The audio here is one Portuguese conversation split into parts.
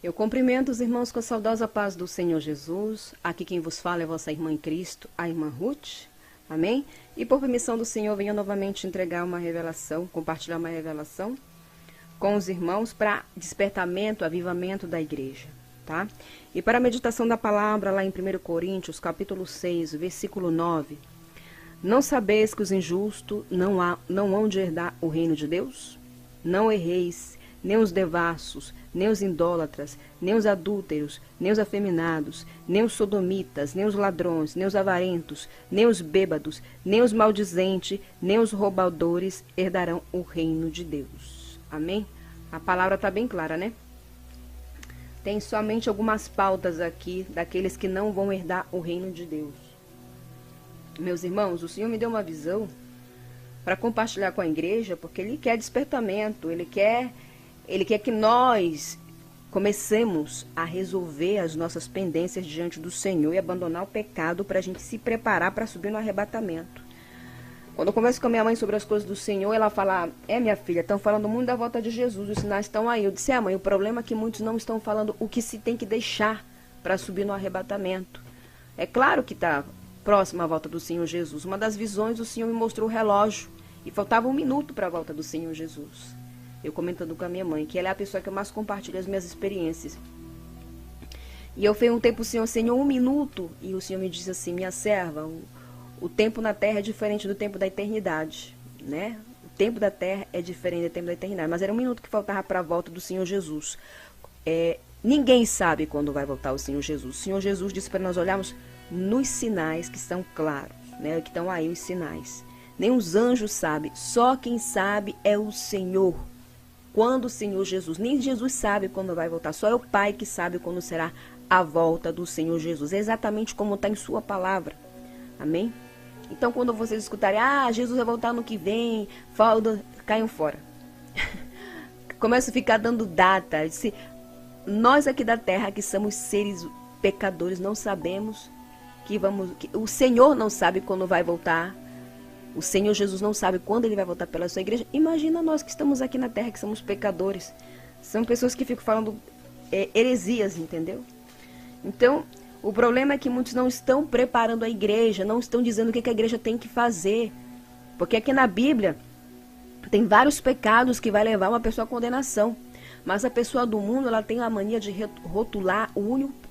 Eu cumprimento os irmãos com a saudosa paz do Senhor Jesus. Aqui quem vos fala é vossa irmã em Cristo, a irmã Ruth. Amém? E por permissão do Senhor, venho novamente entregar uma revelação, compartilhar uma revelação com os irmãos para despertamento, avivamento da igreja, tá? E para a meditação da palavra lá em 1 Coríntios, capítulo 6, versículo 9. Não sabeis que os injustos não hão de herdar o reino de Deus? Não erreis, nem os devassos, nem os idólatras, nem os adúlteros, nem os afeminados, nem os sodomitas, nem os ladrões, nem os avarentos, nem os bêbados, nem os maldizentes, nem os roubadores herdarão o reino de Deus. Amém? A palavra está bem clara, né? Tem somente algumas pautas aqui daqueles que não vão herdar o reino de Deus. Meus irmãos, o Senhor me deu uma visão para compartilhar com a igreja, porque Ele quer despertamento, Ele quer que nós comecemos a resolver as nossas pendências diante do Senhor e abandonar o pecado para a gente se preparar para subir no arrebatamento. Quando eu converso com a minha mãe sobre as coisas do Senhor, ela fala, minha filha, estão falando muito da volta de Jesus, os sinais estão aí. Eu disse, mãe, o problema é que muitos não estão falando o que se tem que deixar para subir no arrebatamento. É claro que está próxima à volta do Senhor Jesus. Uma das visões, o Senhor me mostrou o relógio e faltava 1 minuto para a volta do Senhor Jesus. Eu comentando com a minha mãe, que ela é a pessoa que eu mais compartilho as minhas experiências. E eu perguntei para o Senhor, 1 minuto? E o Senhor me disse assim, minha serva, o tempo na terra é diferente do tempo da eternidade, né? O tempo da terra é diferente do tempo da eternidade. Mas era 1 minuto que faltava para a volta do Senhor Jesus. Ninguém sabe quando vai voltar o Senhor Jesus. O Senhor Jesus disse para nós olharmos nos sinais que estão claros, né? Que estão aí os sinais. Nem os anjos sabem, só quem sabe é o Senhor. Quando o Senhor Jesus, nem Jesus sabe quando vai voltar, só é o Pai que sabe quando será a volta do Senhor Jesus. É exatamente como está em sua palavra. Amém? Então, quando vocês escutarem, Jesus vai voltar no que vem, caiam fora. Começa a ficar dando data. Nós aqui da terra, que somos seres pecadores, não sabemos o Senhor não sabe quando vai voltar. O Senhor Jesus não sabe quando Ele vai voltar pela sua igreja. Imagina nós que estamos aqui na terra, que somos pecadores. São pessoas que ficam falando heresias, entendeu? Então, o problema é que muitos não estão preparando a igreja, não estão dizendo o que a igreja tem que fazer. Porque aqui na Bíblia tem vários pecados que vai levar uma pessoa à condenação. Mas a pessoa do mundo, ela tem a mania de rotular o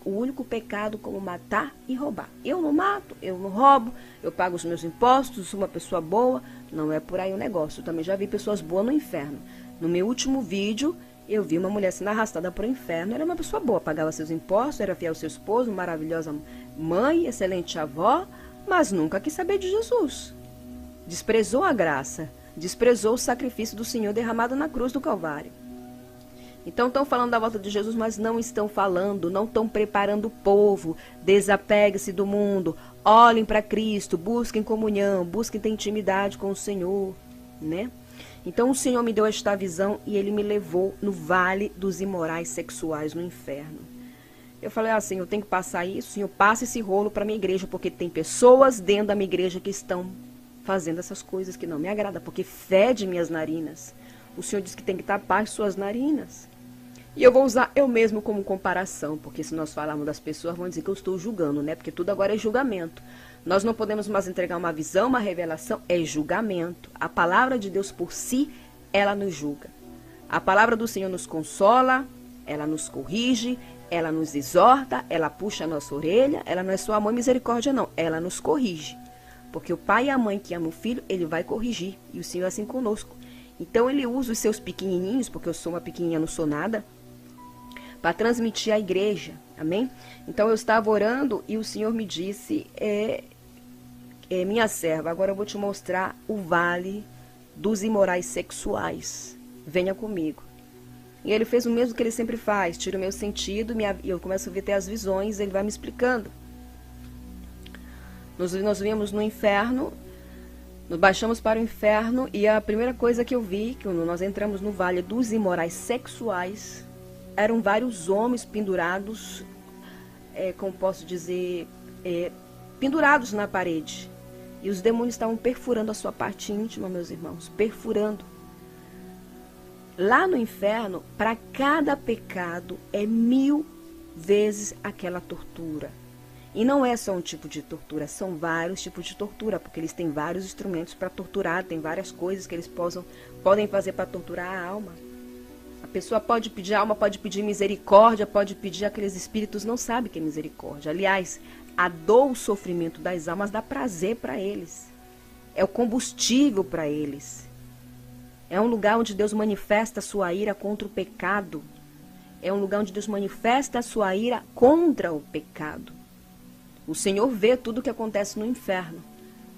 único pecado como matar e roubar. Eu não mato, eu não roubo, eu pago os meus impostos, sou uma pessoa boa. Não é por aí o negócio. Eu também já vi pessoas boas no inferno. No meu último vídeo, eu vi uma mulher sendo arrastada para o inferno. Era uma pessoa boa, pagava seus impostos, era fiel ao seu esposo, maravilhosa mãe, excelente avó, mas nunca quis saber de Jesus. Desprezou a graça, desprezou o sacrifício do Senhor derramado na cruz do Calvário. Então estão falando da volta de Jesus, mas não estão falando, não estão preparando o povo. Desapegue-se do mundo, olhem para Cristo, busquem comunhão, busquem ter intimidade com o Senhor, né? Então o Senhor me deu esta visão e Ele me levou no vale dos imorais sexuais, no inferno. Eu falei assim, eu tenho que passar isso, Senhor, passa esse rolo para minha igreja, porque tem pessoas dentro da minha igreja que estão fazendo essas coisas que não me agradam, porque fede minhas narinas. O Senhor diz que tem que tapar as suas narinas. E eu vou usar eu mesmo como comparação, porque se nós falarmos das pessoas, vão dizer que eu estou julgando, né? Porque tudo agora é julgamento. Nós não podemos mais entregar uma visão, uma revelação, é julgamento. A palavra de Deus por si, ela nos julga. A palavra do Senhor nos consola, ela nos corrige, ela nos exorta, ela puxa a nossa orelha, ela não é só amor e misericórdia, não. Ela nos corrige. Porque o pai e a mãe que amam o filho, ele vai corrigir. E o Senhor é assim conosco. Então ele usa os seus pequenininhos, porque eu sou uma pequenininha, não sou nada, para transmitir à igreja, amém? Então eu estava orando e o Senhor me disse, minha serva, agora eu vou te mostrar o vale dos imorais sexuais, venha comigo. E Ele fez o mesmo que Ele sempre faz, tira o meu sentido, e eu começo a ver até as visões, Ele vai me explicando. Nós viemos no inferno, nos baixamos para o inferno, e a primeira coisa que eu vi, quando nós entramos no vale dos imorais sexuais, eram vários homens pendurados, como posso dizer, pendurados na parede. E os demônios estavam perfurando a sua parte íntima, meus irmãos, perfurando. lá no inferno, para cada pecado, é 1000 vezes aquela tortura. E não é só um tipo de tortura, são vários tipos de tortura, porque eles têm vários instrumentos para torturar, tem várias coisas que eles podem fazer para torturar a alma. A pessoa pode pedir, a alma pode pedir misericórdia, pode pedir, aqueles espíritos não sabem que é misericórdia. Aliás, a dor, o sofrimento das almas dá prazer para eles. É o combustível para eles. É um lugar onde Deus manifesta a sua ira contra o pecado. É um lugar onde Deus manifesta a sua ira contra o pecado. O Senhor vê tudo o que acontece no inferno,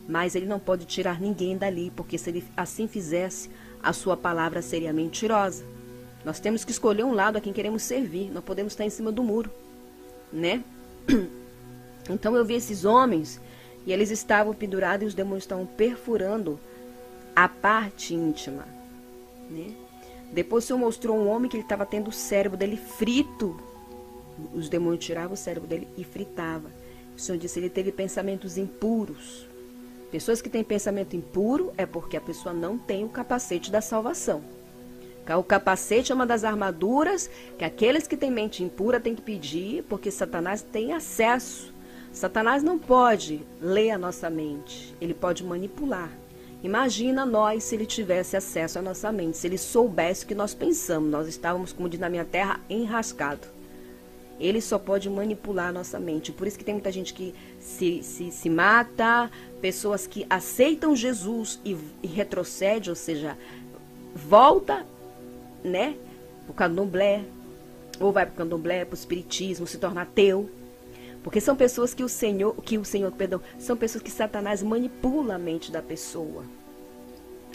mas Ele não pode tirar ninguém dali, porque se Ele assim fizesse, a sua palavra seria mentirosa. Nós temos que escolher um lado a quem queremos servir, não podemos estar em cima do muro, né? Então eu vi esses homens, e eles estavam pendurados e os demônios estavam perfurando a parte íntima, né? Depois o Senhor mostrou um homem que ele estava tendo o cérebro dele frito. Os demônios tiravam o cérebro dele e fritavam. O Senhor disse, ele teve pensamentos impuros. Pessoas que têm pensamento impuro é porque a pessoa não tem o capacete da salvação. O capacete é uma das armaduras que aqueles que têm mente impura têm que pedir, porque Satanás tem acesso. Satanás não pode ler a nossa mente, ele pode manipular. Imagina nós se ele tivesse acesso à nossa mente, se ele soubesse o que nós pensamos. Nós estávamos, como diz na minha terra, enrascado. Ele só pode manipular a nossa mente. Por isso que tem muita gente que se mata, pessoas que aceitam Jesus e retrocede, ou seja, volta, né, para o candomblé, ou vai para o candomblé, para o espiritismo, se torna ateu. Porque são pessoas são pessoas que Satanás manipula a mente da pessoa.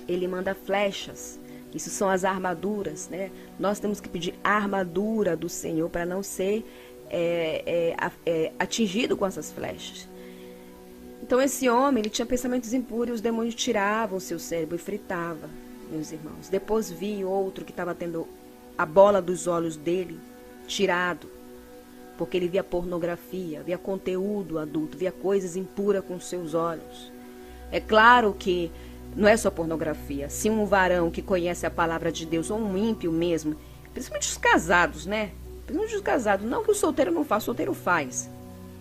Ele manda flechas. Isso são as armaduras, né? Nós temos que pedir a armadura do Senhor para não ser atingido com essas flechas. Então esse homem, ele tinha pensamentos impuros, e os demônios tiravam o seu cérebro e fritavam, meus irmãos. Depois vi outro que estava tendo a bola dos olhos dele tirado, porque ele via pornografia, via conteúdo adulto, via coisas impuras com seus olhos. É claro que não é só pornografia. Se um varão que conhece a palavra de Deus, ou um ímpio mesmo, principalmente os casados, né? Principalmente os casados, não que o solteiro não faça, o solteiro faz.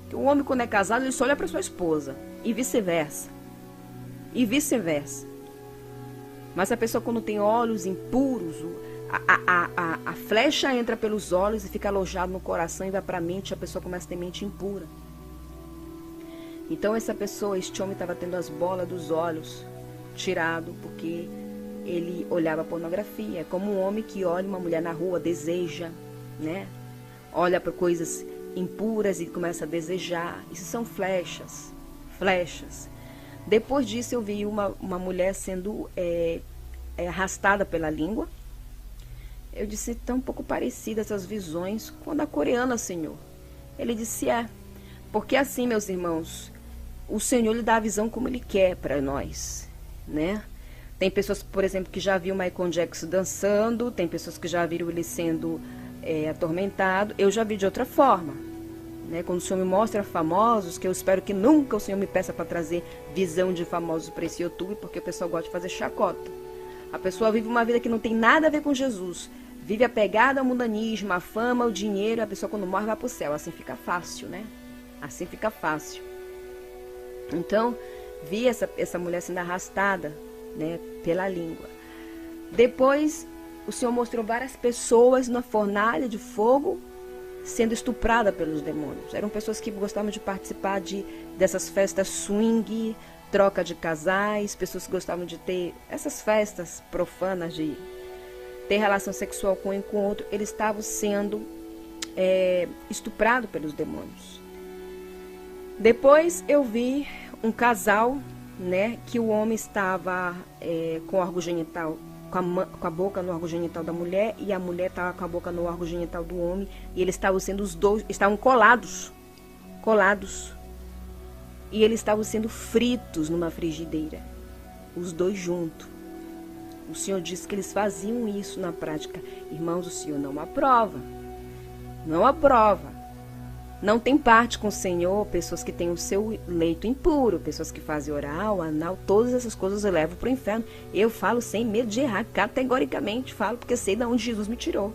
Que o homem, quando é casado, ele só olha para sua esposa, e vice-versa. E vice-versa. Mas a pessoa, quando tem olhos impuros, a flecha entra pelos olhos e fica alojada no coração e vai para a mente, a pessoa começa a ter mente impura. Então este homem estava tendo as bolas dos olhos tirado porque ele olhava pornografia. É como um homem que olha uma mulher na rua, deseja, né? Olha para coisas impuras e começa a desejar. Isso são flechas. Depois disso eu vi uma mulher sendo arrastada pela língua. Eu disse, tão um pouco parecida essas visões com a da coreana, Senhor. Ele disse, porque assim, meus irmãos, o Senhor lhe dá a visão como Ele quer para nós, né? Tem pessoas, por exemplo, que já viram Michael Jackson dançando, tem pessoas que já viram ele sendo atormentado. Eu já vi de outra forma, né? Quando o Senhor me mostra famosos, que eu espero que nunca o Senhor me peça para trazer visão de famosos para esse YouTube, porque o pessoal gosta de fazer chacota. A pessoa vive uma vida que não tem nada a ver com Jesus, vive apegada ao mundanismo, a fama, o dinheiro, a pessoa quando morre vai para o céu. Assim fica fácil, né? Assim fica fácil. Então, vi essa mulher sendo arrastada, né, pela língua. Depois, o Senhor mostrou várias pessoas na fornalha de fogo sendo estuprada pelos demônios. Eram pessoas que gostavam de participar dessas festas swing, troca de casais, pessoas que gostavam de ter essas festas profanas de ter relação sexual com um e com o outro. Eles estavam sendo estuprados pelos demônios. Depois eu vi um casal, né, que o homem estava com o órgão genital, com a boca no órgão genital da mulher, e a mulher estava com a boca no órgão genital do homem, e eles estavam sendo os dois, estavam colados, e eles estavam sendo fritos numa frigideira, os dois juntos. O Senhor disse que eles faziam isso na prática. Irmãos, o Senhor não aprova. Não aprova. Não tem parte com o Senhor pessoas que têm o seu leito impuro, pessoas que fazem oral, anal, todas essas coisas eu levo para o inferno. Eu falo sem medo de errar, categoricamente falo, porque sei de onde Jesus me tirou.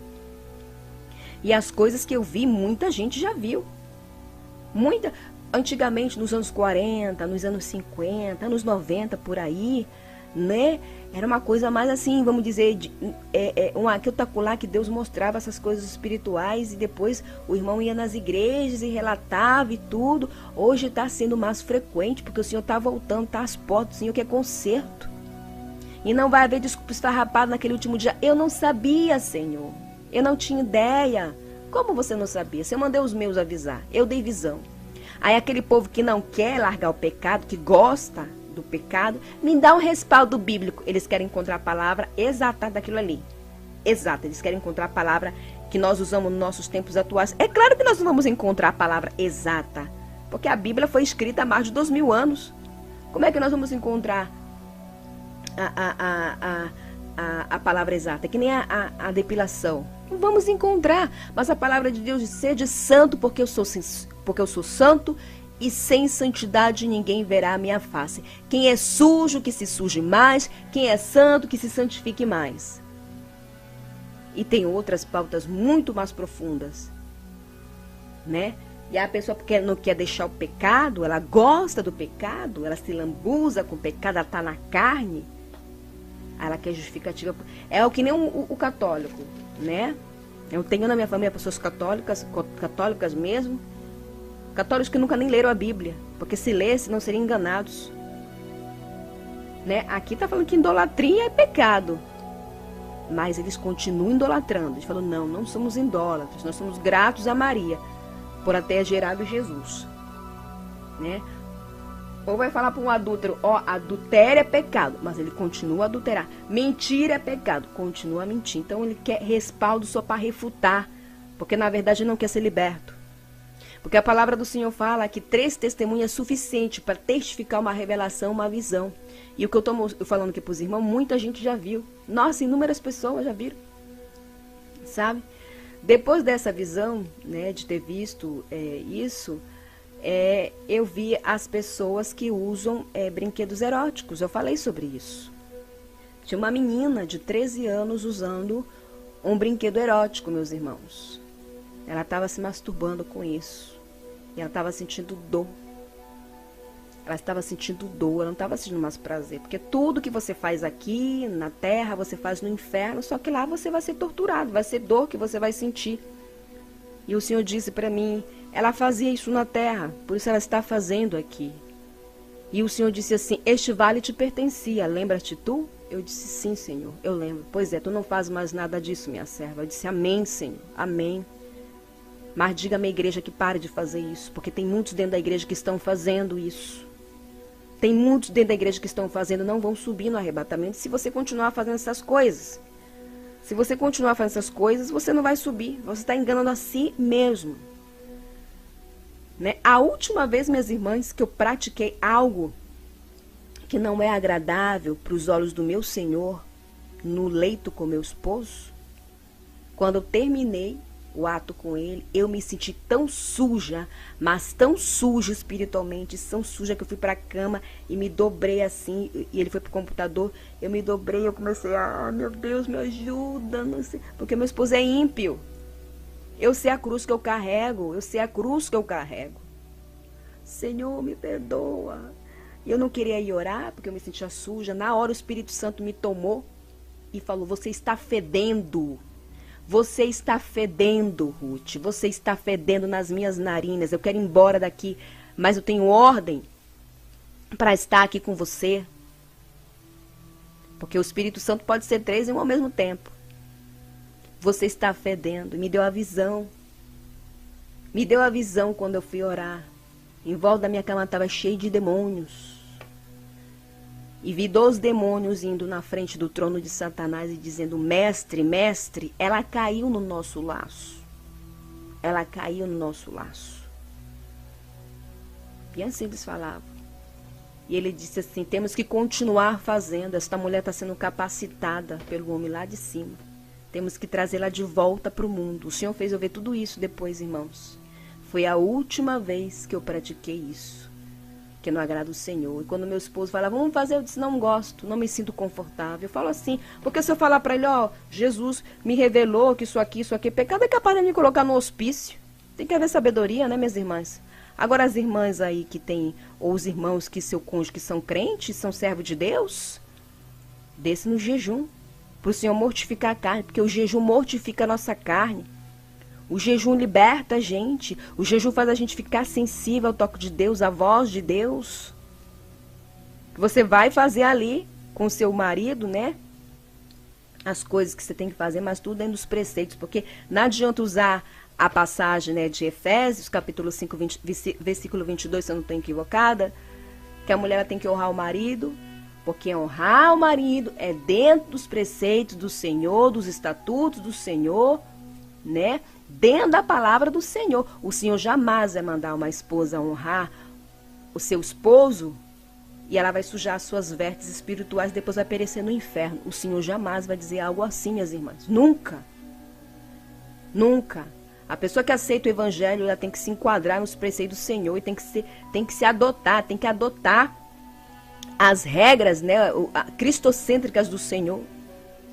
E as coisas que eu vi, muita gente já viu. Antigamente, nos anos 40, nos anos 50, anos 90, por aí, né? Era uma coisa mais assim, vamos dizer, um aquilo que Deus mostrava essas coisas espirituais e depois o irmão ia nas igrejas e relatava e tudo. Hoje está sendo mais frequente, porque o Senhor está voltando, está às portas, o Senhor quer conserto. E não vai haver desculpa esfarrapada naquele último dia. Eu não sabia, Senhor. Eu não tinha ideia. Como você não sabia? Se eu mandei os meus avisar, eu dei visão. Aí aquele povo que não quer largar o pecado, que gosta do pecado, me dá um respaldo bíblico. Eles querem encontrar a palavra exata daquilo ali. Exata, eles querem encontrar a palavra que nós usamos nos nossos tempos atuais. É claro que nós não vamos encontrar a palavra exata, porque a Bíblia foi escrita há mais de 2000 anos. Como é que nós vamos encontrar a palavra exata? É que nem a depilação. Não vamos encontrar, mas a palavra de Deus diz: sede santo, porque eu sou santo, e sem santidade ninguém verá a minha face. Quem é sujo, que se suje mais. Quem é santo, que se santifique mais. E tem outras pautas muito mais profundas, né? E a pessoa, porque não quer deixar o pecado, ela gosta do pecado, ela se lambuza com o pecado, ela está na carne, ela quer justificativa. É o que nem o católico, né? Eu tenho na minha família pessoas católicas mesmo, católicos que nunca nem leram a Bíblia, porque se lesse não seriam enganados, né? Aqui está falando que idolatria é pecado, mas eles continuam idolatrando. Eles falam: não somos idólatras, nós somos gratos a Maria por ter gerado Jesus, né? Ou vai falar para um adúltero: adultério é pecado, mas ele continua a adulterar. Mentira é pecado, continua a mentir. Então ele quer respaldo só para refutar, porque na verdade não quer ser liberto. Porque a palavra do Senhor fala que 3 testemunhas é suficiente para testificar uma revelação, uma visão. E o que eu estou falando aqui para os irmãos, muita gente já viu. Nossa, inúmeras pessoas já viram. Sabe? Depois dessa visão, né, de ter visto isso, eu vi as pessoas que usam brinquedos eróticos. Eu falei sobre isso. Tinha uma menina de 13 anos usando um brinquedo erótico, meus irmãos. Ela estava se masturbando com isso. E ela estava sentindo dor. Ela estava sentindo dor, ela não estava sentindo mais prazer. Porque tudo que você faz aqui na terra, você faz no inferno. Só que lá você vai ser torturado, vai ser dor que você vai sentir. E o Senhor disse para mim: ela fazia isso na terra, por isso ela está fazendo aqui. E o Senhor disse assim: este vale te pertencia, lembra-te tu? Eu disse: sim, Senhor, eu lembro. Pois é, tu não fazes mais nada disso, minha serva. Eu disse: amém, Senhor, amém. Mas diga à minha igreja que pare de fazer isso, porque tem muitos dentro da igreja que estão fazendo isso. Tem muitos dentro da igreja que estão fazendo, não vão subir no arrebatamento se você continuar fazendo essas coisas. Se você continuar fazendo essas coisas, você não vai subir. Você está enganando a si mesmo. Né? A última vez, minhas irmãs, que eu pratiquei algo que não é agradável para os olhos do meu Senhor, no leito com meu esposo, quando eu terminei o ato com ele, eu me senti tão suja, mas tão suja espiritualmente, tão suja que eu fui para a cama e me dobrei assim, e ele foi pro computador, eu me dobrei, eu comecei meu Deus, me ajuda, não sei, porque meu esposo é ímpio. Eu sei a cruz que eu carrego, Senhor, me perdoa. E eu não queria ir orar, porque eu me sentia suja. Na hora o Espírito Santo me tomou e falou: você está fedendo. Você está fedendo, Ruth. Você está fedendo nas minhas narinas. Eu quero ir embora daqui, mas eu tenho ordem para estar aqui com você. Porque o Espírito Santo pode ser 3 em um ao mesmo tempo. Você está fedendo. Me deu a visão. Me deu a visão quando eu fui orar. Em volta da minha cama estava cheio de demônios. E vi 2 demônios indo na frente do trono de Satanás e dizendo: mestre, mestre. Ela caiu no nosso laço. Ela caiu no nosso laço. E assim eles falavam. E ele disse assim: temos que continuar fazendo. Esta mulher está sendo capacitada pelo homem lá de cima. Temos que trazê-la de volta para o mundo. O Senhor fez eu ver tudo isso depois, irmãos. Foi a última vez que eu pratiquei isso, que não agrada o Senhor. E quando meu esposo falava, vamos fazer, eu disse, não gosto, não me sinto confortável. Eu falo assim, porque se eu falar para ele, ó, Jesus me revelou que isso aqui é pecado, é capaz de me colocar no hospício. Tem que haver sabedoria, né, minhas irmãs? Agora as irmãs aí que tem, ou os irmãos que seu cônjuge que são crentes, são servos de Deus, desce no jejum, para o Senhor mortificar a carne, porque o jejum mortifica a nossa carne. O jejum liberta a gente. O jejum faz a gente ficar sensível ao toque de Deus, à voz de Deus. Você vai fazer ali com o seu marido, né? As coisas que você tem que fazer, mas tudo dentro dos preceitos. Porque não adianta usar a passagem, né, de Efésios, capítulo 5, versículo 22, se eu não estou equivocada, que a mulher tem que honrar o marido. Porque honrar o marido é dentro dos preceitos do Senhor, dos estatutos do Senhor, né? Dentro da palavra do Senhor. O Senhor jamais vai mandar uma esposa honrar o seu esposo e ela vai sujar as suas vestes espirituais e depois vai perecer no inferno. O Senhor jamais vai dizer algo assim, minhas irmãs. Nunca. Nunca. A pessoa que aceita o evangelho, ela tem que se enquadrar nos preceitos do Senhor e tem que se adotar, tem que adotar as regras, né, cristocêntricas do Senhor.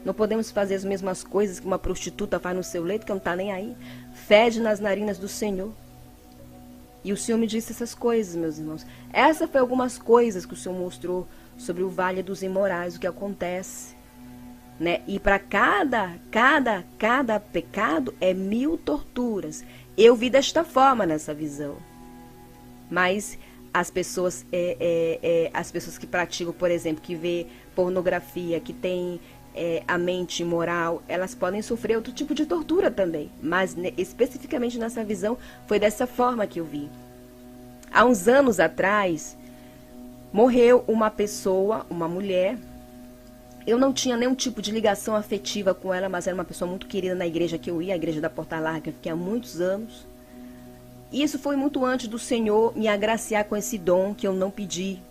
Não podemos fazer as mesmas coisas que uma prostituta faz no seu leito, que não está nem aí. Fede nas narinas do Senhor. E o Senhor me disse essas coisas, meus irmãos. Essas foram algumas coisas que o Senhor mostrou sobre o vale dos imorais, o que acontece, né? E para cada pecado é 1000 torturas. Eu vi desta forma nessa visão. Mas as pessoas que praticam, por exemplo, que vê pornografia, que tem a mente imoral, elas podem sofrer outro tipo de tortura também. Mas especificamente nessa visão, foi dessa forma que eu vi. Há uns anos atrás, morreu uma pessoa, uma mulher. Eu não tinha nenhum tipo de ligação afetiva com ela, mas era uma pessoa muito querida na igreja que eu ia, a igreja da Porta Larga, que eu fiquei há muitos anos. E isso foi muito antes do Senhor me agraciar com esse dom que eu não pedi.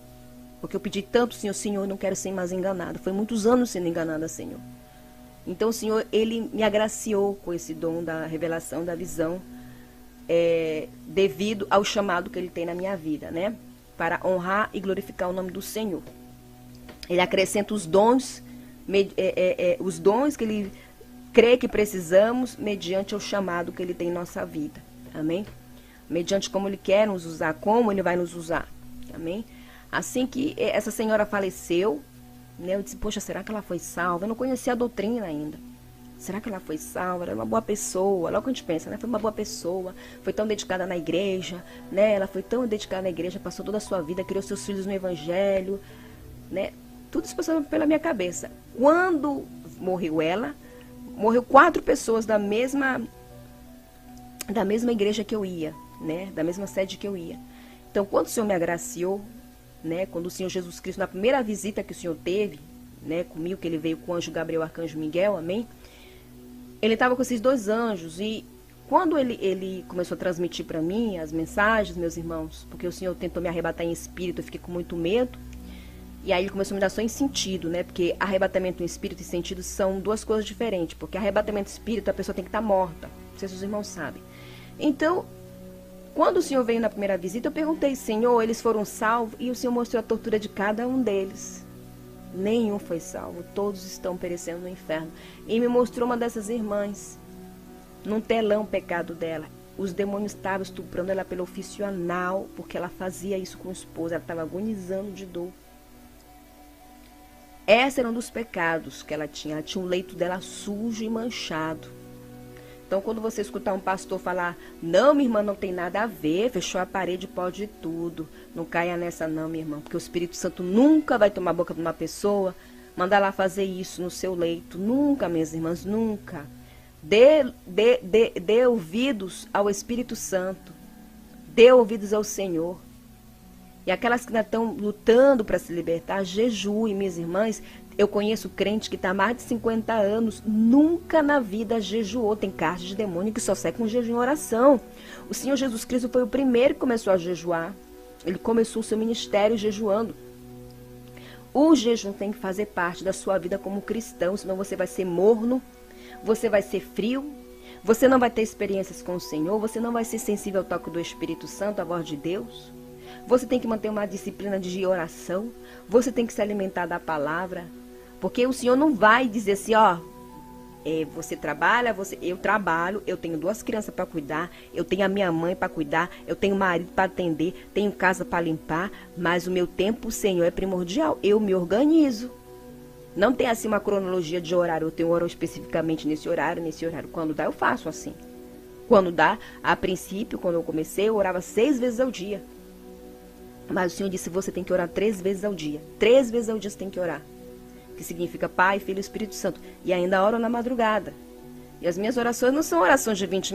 Porque eu pedi tanto, Senhor, não quero ser mais enganada. Foi muitos anos sendo enganada, Senhor. Então o Senhor, Ele me agraciou com esse dom da revelação, da visão, devido ao chamado que Ele tem na minha vida, né? Para honrar e glorificar o nome do Senhor. Ele acrescenta os dons que Ele crê que precisamos, mediante o chamado que Ele tem em nossa vida. Amém? Mediante como Ele quer nos usar, como Ele vai nos usar. Amém? Assim que essa senhora faleceu, né, eu disse, poxa, será que ela foi salva? Eu não conhecia a doutrina ainda. Será que ela foi salva? Ela era uma boa pessoa. Logo que a gente pensa, né? Foi uma boa pessoa, foi tão dedicada na igreja, né? Ela foi tão dedicada na igreja, passou toda a sua vida, criou seus filhos no evangelho, né? Tudo isso passou pela minha cabeça. Quando morreu ela, morreu 4 pessoas da mesma igreja que eu ia, né? Da mesma sede que eu ia. Então, quando o Senhor me agraciou, né? Quando o Senhor Jesus Cristo, na primeira visita que o Senhor teve, né? Comigo, que Ele veio com o anjo Gabriel, o arcanjo Miguel, amém? Ele estava com esses 2 anjos e quando ele começou a transmitir para mim as mensagens, meus irmãos, porque o Senhor tentou me arrebatar em espírito, eu fiquei com muito medo. E aí ele começou a me dar só em sentido, né? Porque arrebatamento em espírito e sentido são 2 coisas diferentes. Porque arrebatamento em espírito, a pessoa tem que estar morta. Não sei se os irmãos sabem. Então, quando o Senhor veio na primeira visita, eu perguntei, Senhor, eles foram salvos? E o Senhor mostrou a tortura de cada um deles. Nenhum foi salvo. Todos estão perecendo no inferno. E me mostrou uma dessas irmãs, num telão, o pecado dela. Os demônios estavam estuprando ela pelo ofício anal, porque ela fazia isso com o esposo. Ela estava agonizando de dor. Esse era um dos pecados que ela tinha. Ela tinha o leito dela sujo e manchado. Então, quando você escutar um pastor falar, não, minha irmã, não tem nada a ver, fechou a parede, pode tudo. Não caia nessa não, minha irmã, porque o Espírito Santo nunca vai tomar a boca de uma pessoa, mandar lá fazer isso no seu leito. Nunca, minhas irmãs, nunca. Dê ouvidos ao Espírito Santo. Dê ouvidos ao Senhor. E aquelas que ainda estão lutando para se libertar, jejue, minhas irmãs. Eu conheço crente que está há mais de 50 anos, nunca na vida jejuou. Tem caixa de demônio que só sai com jejum e oração. O Senhor Jesus Cristo foi o primeiro que começou a jejuar. Ele começou o seu ministério jejuando. O jejum tem que fazer parte da sua vida como cristão, senão você vai ser morno, você vai ser frio, Você não vai ter experiências com o Senhor, você não vai ser sensível ao toque do Espírito Santo, à voz de Deus. Você tem que manter uma disciplina de oração, você tem que se alimentar da palavra, porque o Senhor não vai dizer assim, ó, você trabalha, eu trabalho, eu tenho 2 crianças para cuidar, eu tenho a minha mãe para cuidar, eu tenho marido para atender, tenho casa para limpar, mas o meu tempo, Senhor, é primordial, eu me organizo. Não tem assim uma cronologia de horário, eu tenho hora especificamente nesse horário. Quando dá, eu faço assim. Quando dá, a princípio, quando eu comecei, eu orava 6 vezes ao dia. Mas o Senhor disse, você tem que orar 3 vezes ao dia. 3 vezes ao dia você tem que orar. Que significa Pai, Filho e Espírito Santo. E ainda oro na madrugada. E as minhas orações não são orações de 20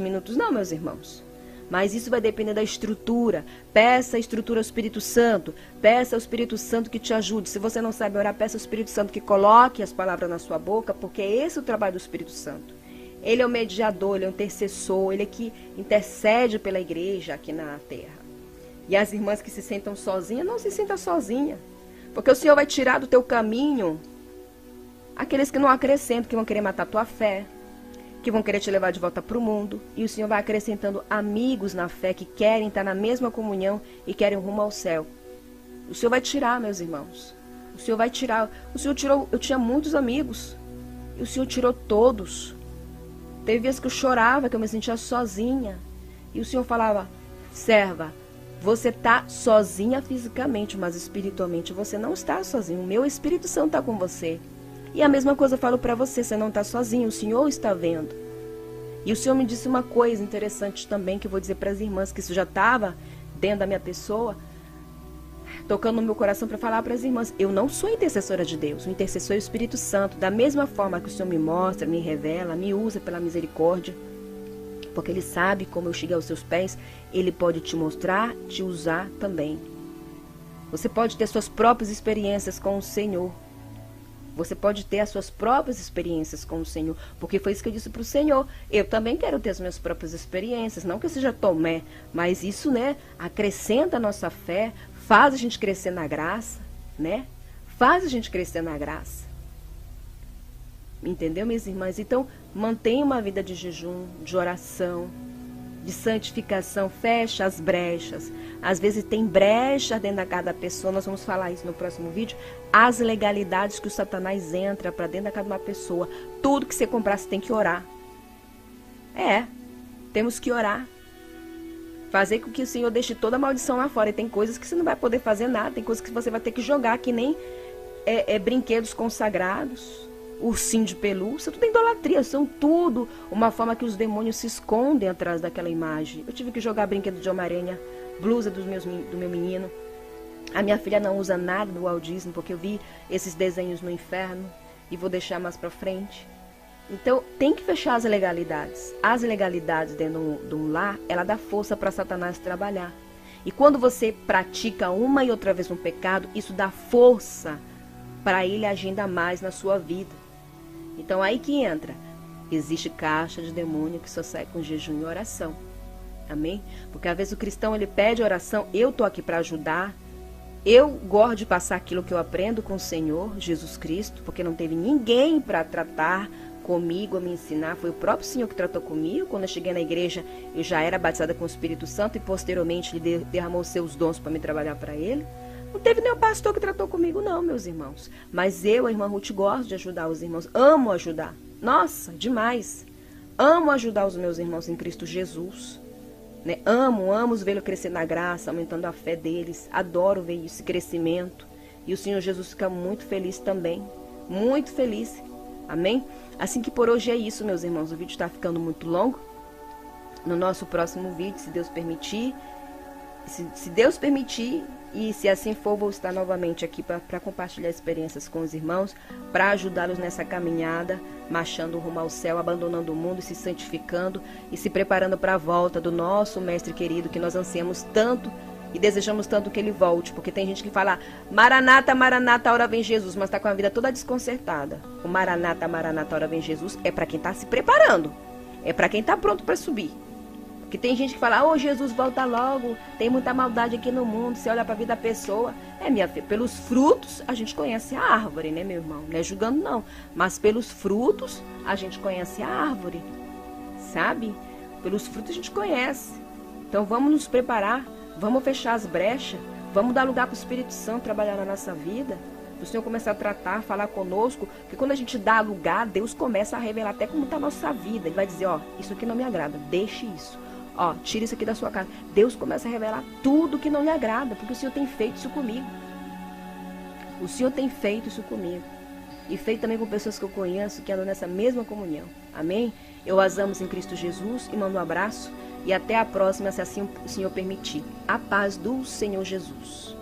minutos não, meus irmãos. Mas isso vai depender da estrutura. Peça a estrutura ao Espírito Santo. Peça ao Espírito Santo que te ajude. Se você não sabe orar, peça ao Espírito Santo que coloque as palavras na sua boca, porque esse é o trabalho do Espírito Santo. Ele é o mediador, ele é o intercessor, ele é que intercede pela igreja aqui na terra. E as irmãs que se sentam sozinhas, não se sintam sozinhas. Porque o Senhor vai tirar do teu caminho aqueles que não acrescentam, que vão querer matar a tua fé, que vão querer te levar de volta para o mundo. E o Senhor vai acrescentando amigos na fé que querem estar na mesma comunhão e querem rumo ao céu. O Senhor vai tirar, meus irmãos. O Senhor vai tirar. O Senhor tirou, eu tinha muitos amigos. E o Senhor tirou todos. Teve vezes que eu chorava, que eu me sentia sozinha. E o Senhor falava, serva, você está sozinha fisicamente, mas espiritualmente você não está sozinho. O meu Espírito Santo está com você. E a mesma coisa eu falo para você, você não está sozinho, o Senhor está vendo. E o Senhor me disse uma coisa interessante também, que eu vou dizer para as irmãs, que isso já estava dentro da minha pessoa, tocando no meu coração para falar para as irmãs. Eu não sou intercessora de Deus, o intercessor é o Espírito Santo. Da mesma forma que o Senhor me mostra, me revela, me usa pela misericórdia, porque Ele sabe como eu cheguei aos seus pés, Ele pode te mostrar, te usar também. Você pode ter suas próprias experiências com o Senhor. Você pode ter as suas próprias experiências com o Senhor, porque foi isso que eu disse para o Senhor. Eu também quero ter as minhas próprias experiências, não que eu seja Tomé, mas isso, né, acrescenta a nossa fé, faz a gente crescer na graça, né? Faz a gente crescer na graça. Entendeu, minhas irmãs? Então, mantenha uma vida de jejum, de oração, de santificação, fecha as brechas. Às vezes tem brecha dentro da casa da pessoa, nós vamos falar isso no próximo vídeo, as legalidades que o Satanás entra para dentro da casa de uma pessoa. Tudo que você comprar, você tem que orar. Temos que orar. Fazer com que o Senhor deixe toda a maldição lá fora. E tem coisas que você não vai poder fazer nada, tem coisas que você vai ter que jogar, que nem brinquedos consagrados, ursinho de pelúcia, tudo é idolatria, são tudo uma forma que os demônios se escondem atrás daquela imagem. Eu tive que jogar brinquedo de Homem-Aranha, blusa do meu menino. A minha filha não usa nada do Walt Disney, porque eu vi esses desenhos no inferno e vou deixar mais pra frente. Então, tem que fechar as legalidades. As legalidades dentro de um lar, ela dá força para Satanás trabalhar. E quando você pratica uma e outra vez um pecado, isso dá força para ele agir ainda mais na sua vida. Então, aí que entra. Existe caixa de demônio que só sai com jejum e oração. Amém? Porque às vezes o cristão, ele pede oração, eu tô aqui para ajudar. Eu gosto de passar aquilo que eu aprendo com o Senhor, Jesus Cristo, porque não teve ninguém para tratar comigo, a me ensinar. Foi o próprio Senhor que tratou comigo. Quando eu cheguei na igreja, eu já era batizada com o Espírito Santo e posteriormente Ele derramou seus dons para me trabalhar para Ele. Não teve nenhum pastor que tratou comigo não, meus irmãos. Mas eu, a irmã Ruth, gosto de ajudar os irmãos. Amo ajudar. Nossa, demais. Amo ajudar os meus irmãos em Cristo Jesus. Né? Amo os vê-los crescer na graça, aumentando a fé deles. Adoro ver esse crescimento. E o Senhor Jesus fica muito feliz também. Muito feliz. Amém? Assim que por hoje é isso, meus irmãos. O vídeo está ficando muito longo. No nosso próximo vídeo, se Deus permitir. Se Deus permitir, e se assim for, vou estar novamente aqui para compartilhar experiências com os irmãos, para ajudá-los nessa caminhada, marchando rumo ao céu, abandonando o mundo e se santificando e se preparando para a volta do nosso Mestre querido, que nós ansiamos tanto e desejamos tanto que Ele volte. Porque tem gente que fala, Maranata, Maranata, a hora vem Jesus, mas está com a vida toda desconcertada. O Maranata, Maranata, a hora vem Jesus é para quem está se preparando, é para quem está pronto para subir. Que tem gente que fala, ô Jesus, volta logo, tem muita maldade aqui no mundo, você olha para a vida da pessoa. Minha filha, pelos frutos a gente conhece a árvore, né, meu irmão? Não é julgando não, mas pelos frutos a gente conhece a árvore, sabe? Pelos frutos a gente conhece. Então vamos nos preparar, vamos fechar as brechas, vamos dar lugar para o Espírito Santo trabalhar na nossa vida. O Senhor começa a tratar, falar conosco, porque quando a gente dá lugar, Deus começa a revelar até como está a nossa vida. Ele vai dizer, ó, isso aqui não me agrada, deixe isso. Ó, tira isso aqui da sua casa. Deus começa a revelar tudo que não lhe agrada, porque o Senhor tem feito isso comigo. O Senhor tem feito isso comigo. E feito também com pessoas que eu conheço, que andam nessa mesma comunhão. Amém? Eu as amo em Cristo Jesus e mando um abraço. E até a próxima, se assim o Senhor permitir. A paz do Senhor Jesus.